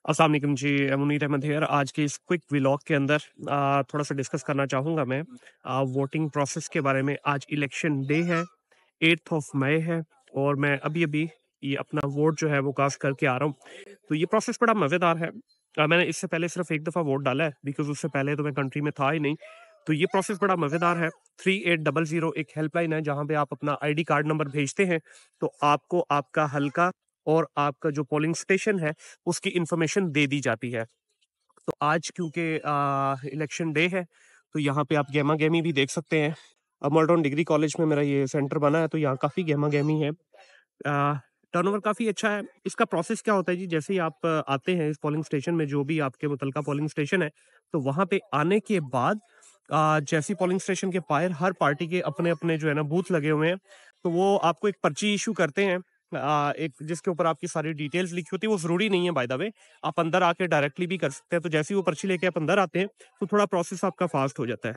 अस्सलाम वालेकुम जी, मुनीर अहमद हियर। आज के इस क्विक व्लॉग के अंदर थोड़ा सा डिस्कस करना चाहूँगा मैं वोटिंग प्रोसेस के बारे में। आज इलेक्शन डे है, 8th ऑफ मई है और मैं अभी-अभी ये अपना वोट जो है वो कास्ट करके आ रहा हूँ। तो ये प्रोसेस बड़ा मज़ेदार है। मैंने इससे पहले सिर्फ एक दफ़ा वोट डाला है बिकॉज़ उससे पहले तो मैं कंट्री में था ही नहीं। तो ये प्रोसेस बड़ा मज़ेदार है। 3800 एक हेल्पलाइन है जहाँ पे आप अपना आईडी कार्ड नंबर भेजते हैं, तो आपको आपका हल्का और आपका जो पोलिंग स्टेशन है उसकी इन्फॉर्मेशन दे दी जाती है। तो आज क्योंकि इलेक्शन डे है, तो यहाँ पे आप गहमा-गहमी भी देख सकते हैं। मोल्टन डिग्री कॉलेज में मेरा ये सेंटर बना है, तो यहाँ काफ़ी गहमा-गहमी है। टर्नओवर काफ़ी अच्छा है। इसका प्रोसेस क्या होता है जी, जैसे ही आप आते हैं इस पोलिंग स्टेशन में, जो भी आपके मुतलका पोलिंग स्टेशन है, तो वहाँ पे आने के बाद जैसे ही पोलिंग स्टेशन के बाहर हर पार्टी के अपने-अपने जो है ना बूथ लगे हुए हैं, तो वो आपको एक पर्ची इश्यू करते हैं। एक जिसके ऊपर आपकी सारी डिटेल्स लिखी होती है। वो ज़रूरी नहीं है बाय द वे, आप अंदर आके डायरेक्टली भी कर सकते हैं। तो जैसे ही वो पर्ची लेके आप अंदर आते हैं, तो थोड़ा प्रोसेस आपका फास्ट हो जाता है।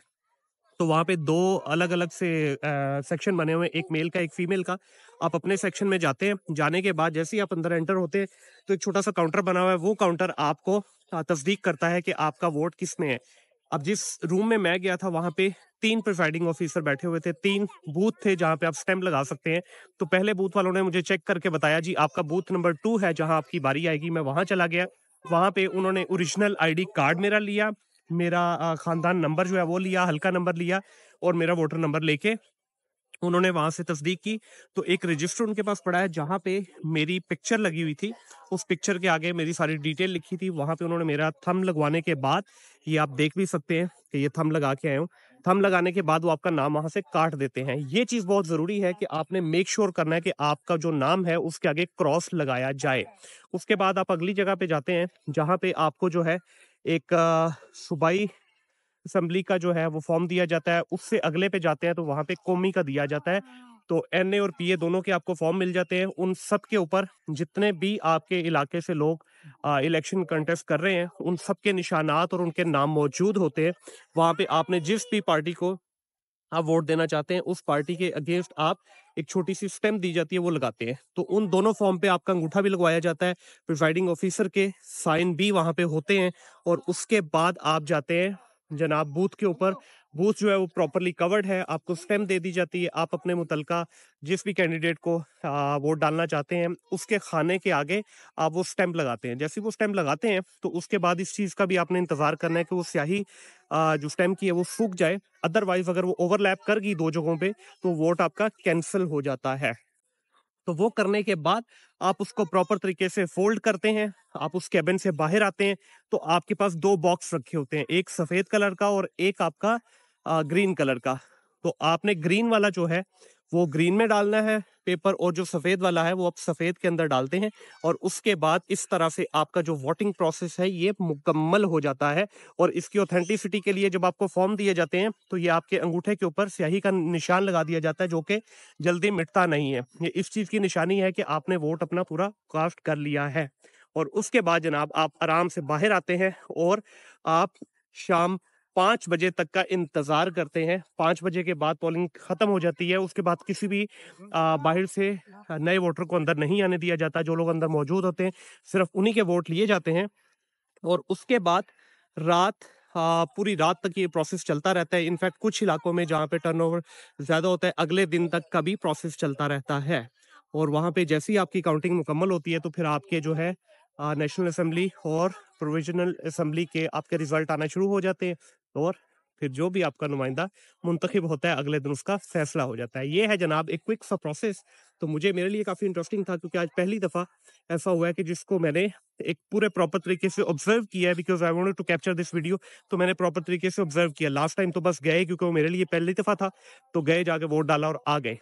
तो वहाँ पे 2 अलग-अलग से सेक्शन बने हुए हैं, एक मेल का, एक फीमेल का। आप अपने सेक्शन में जाते हैं, जाने के बाद जैसे ही आप अंदर एंटर होते हैं, तो एक छोटा-सा काउंटर बना हुआ है, वो काउंटर आपको तस्दीक करता है कि आपका वोट किसमें है। अब जिस रूम में मैं गया था, वहाँ पे 3 प्रिसाइडिंग ऑफिसर बैठे हुए थे, 3 बूथ थे जहाँ पे आप स्टैम्प लगा सकते हैं। तो पहले बूथ वालों ने मुझे चेक करके बताया, जी आपका बूथ नंबर 2 है, जहाँ आपकी बारी आएगी। मैं वहाँ चला गया, वहाँ पे उन्होंने ओरिजिनल आईडी कार्ड मेरा लिया, मेरा खानदान नंबर जो है वो लिया, हल्का नंबर लिया और मेरा वोटर नंबर लेके उन्होंने वहाँ से तस्दीक की। तो एक रजिस्टर उनके पास पड़ा है जहाँ पे मेरी पिक्चर लगी हुई थी। उस पिक्चर के आगे मेरी सारी डिटेल लिखी थी। वहाँ पे उन्होंने मेरा थंब लगवाने के बाद, ये आप देख भी सकते हैं कि ये थंब लगा के आए हूँ। थंब लगाने के बाद वो आपका नाम वहाँ से काट देते हैं। ये चीज़ बहुत ज़रूरी है कि आपने मेक श्योर करना है कि आपका जो नाम है उसके आगे क्रॉस लगाया जाए। उसके बाद आप अगली जगह पे जाते हैं जहाँ पे आपको जो है एक सूबाई असेंबली का जो है वो फॉर्म दिया जाता है। उससे अगले पे जाते हैं तो वहाँ पे कौमी का दिया जाता है। तो एनए और पीए दोनों के आपको फॉर्म मिल जाते हैं। उन सब के ऊपर जितने भी आपके इलाके से लोग इलेक्शन कंटेस्ट कर रहे हैं, उन सब के निशानात और उनके नाम मौजूद होते हैं। वहाँ पे आपने जिस भी पार्टी को आप वोट देना चाहते हैं, उस पार्टी के अगेंस्ट आप एक छोटी-सी स्टैम्प दी जाती है, वो लगाते हैं। तो उन दोनों फॉर्म पे आपका अंगूठा भी लगवाया जाता है। प्रिसाइडिंग ऑफिसर के साइन भी वहाँ पे होते हैं और उसके बाद आप जाते हैं जनाब बूथ के ऊपर। बूथ जो है वो प्रॉपर्ली कवर्ड है, आपको स्टैम्प दे दी जाती है। आप अपने मुतलका जिस भी कैंडिडेट को वोट डालना चाहते हैं, उसके खाने के आगे आप वो स्टैम्प लगाते हैं। जैसे ही वो स्टैम्प लगाते हैं, तो उसके बाद इस चीज़ का भी आपने इंतज़ार करना है कि वो स्याही जो स्टैम्प की है वो सूख जाए। अदरवाइज़ अगर वो ओवरलैप कर गई 2 जगहों पे, तो वोट आपका कैंसल हो जाता है। तो वो करने के बाद आप उसको प्रॉपर तरीके से फ़ोल्ड करते हैं, आप उस केबिन से बाहर आते हैं, तो आपके पास 2 बॉक्स रखे होते हैं, एक सफ़ेद कलर का और एक आपका ग्रीन कलर का। तो आपने ग्रीन वाला जो है, वो ग्रीन में डालना है पेपर और जो सफ़ेद वाला है, वो आप सफ़ेद के अंदर डालते हैं और उसके बाद इस तरह से आपका जो वोटिंग प्रोसेस है, ये मुकम्मल हो जाता है। और इसकी ऑथेंटिसिटी के लिए जब आपको फॉर्म दिए जाते हैं, तो ये आपके अंगूठे के ऊपर स्याही का निशान लगा दिया जाता है, जो कि जल्दी मिटता नहीं है। ये इस चीज़ की निशानी है कि आपने वोट अपना पूरा कास्ट कर लिया है। और उसके बाद जनाब आप आराम से बाहर आते हैं और आप शाम 5 बजे तक का इंतज़ार करते हैं। 5 बजे के बाद पोलिंग ख़त्म हो जाती है। उसके बाद किसी भी बाहर से नए वोटर को अंदर नहीं आने दिया जाता। जो लोग अंदर मौजूद होते हैं, सिर्फ़ उन्हीं के वोट लिए जाते हैं। और उसके बाद रात पूरी रात तक ये प्रोसेस चलता रहता है। इनफैक्ट कुछ इलाकों में जहाँ पे टर्नओवर ज़्यादा होता है, अगले दिन तक का भी प्रोसेस चलता रहता है। और वहाँ पे जैसे ही आपकी काउंटिंग मुकम्मल होती है, तो फिर आपके जो है नेशनल असेंबली और प्रोविज़नल असेंबली के आपके रिज़ल्ट आना शुरू हो जाते हैं और फिर जो भी आपका नुमाइंदा मुंतखब होता है, अगले दिन उसका फैसला हो जाता है। ये है जनाब एक क्विक सा प्रोसेस। तो मेरे लिए काफ़ी इंटरेस्टिंग था क्योंकि आज पहली दफ़ा ऐसा हुआ है कि जिसको मैंने एक पूरे प्रॉपर तरीके से ऑब्जर्व किया है, because I wanted to capture this video. तो मैंने प्रॉपर तरीके से ऑब्जर्व किया। लास्ट टाइम तो बस गए क्योंकि वो मेरे लिए पहली दफ़ा था, तो गए जाके वोट डाला और आ गए।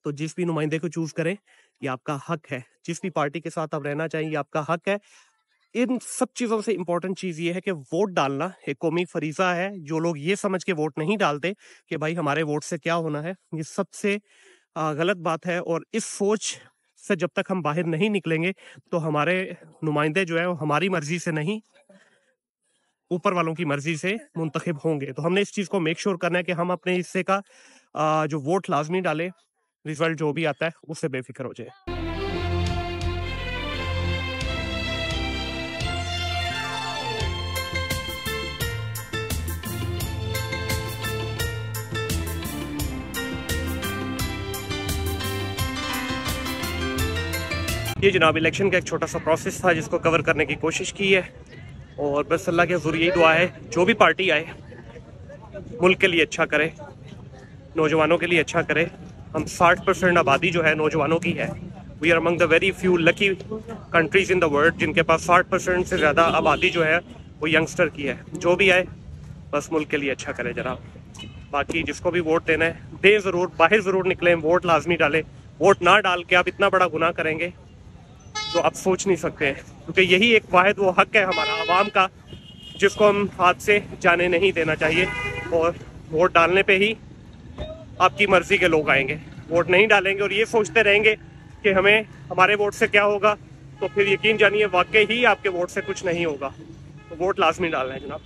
तो जिस भी नुमाइंदे को चूज़ करें, ये आपका हक है। जिस भी पार्टी के साथ आप रहना चाहें, ये आपका हक है। इन सब चीज़ों से इम्पोर्टेंट चीज़ ये है कि वोट डालना एक कौमी फरीज़ा है। जो लोग ये समझ के वोट नहीं डालते कि भाई हमारे वोट से क्या होना है, ये सबसे गलत बात है। और इस सोच से जब तक हम बाहर नहीं निकलेंगे, तो हमारे नुमाइंदे जो है वो हमारी मर्ज़ी से नहीं, ऊपर वालों की मर्ज़ी से मुंतखब होंगे। तो हमने इस चीज़ को मेक श्योर करना है कि हम अपने हिस्से का जो वोट लाज़मी डालें, रिज़ल्ट जो भी आता है उससे बेफ़िक्र हो जाएँ। ये जनाब इलेक्शन का एक छोटा सा प्रोसेस था जिसको कवर करने की कोशिश की है, और बस अल्लाह के हुज़ूर यही दुआ है जो भी पार्टी आए मुल्क के लिए अच्छा करे, नौजवानों के लिए अच्छा करे। हम 60% आबादी जो है नौजवानों की है। We are among the very few lucky countries in the world जिनके पास 60% से ज़्यादा आबादी जो है वो यंगस्टर की है। जो भी आए बस मुल्क के लिए अच्छा करे जनाब। बाकी जिसको भी वोट देना है दे ज़रूर, बाहर ज़रूर निकलें, वोट लाजमी डालें। वोट ना डाल के आप इतना बड़ा गुनाह करेंगे जो आप सोच नहीं सकते हैं, क्योंकि यही एक वाहिद वो हक है हमारा आवाम का जिसको हम हाथ से जाने नहीं देना चाहिए। और वोट डालने पे ही आपकी मर्जी के लोग आएंगे। वोट नहीं डालेंगे और ये सोचते रहेंगे कि हमें हमारे वोट से क्या होगा, तो फिर यकीन जानिए वाकई ही आपके वोट से कुछ नहीं होगा। तो वोट लाजमी डालना है जनाब।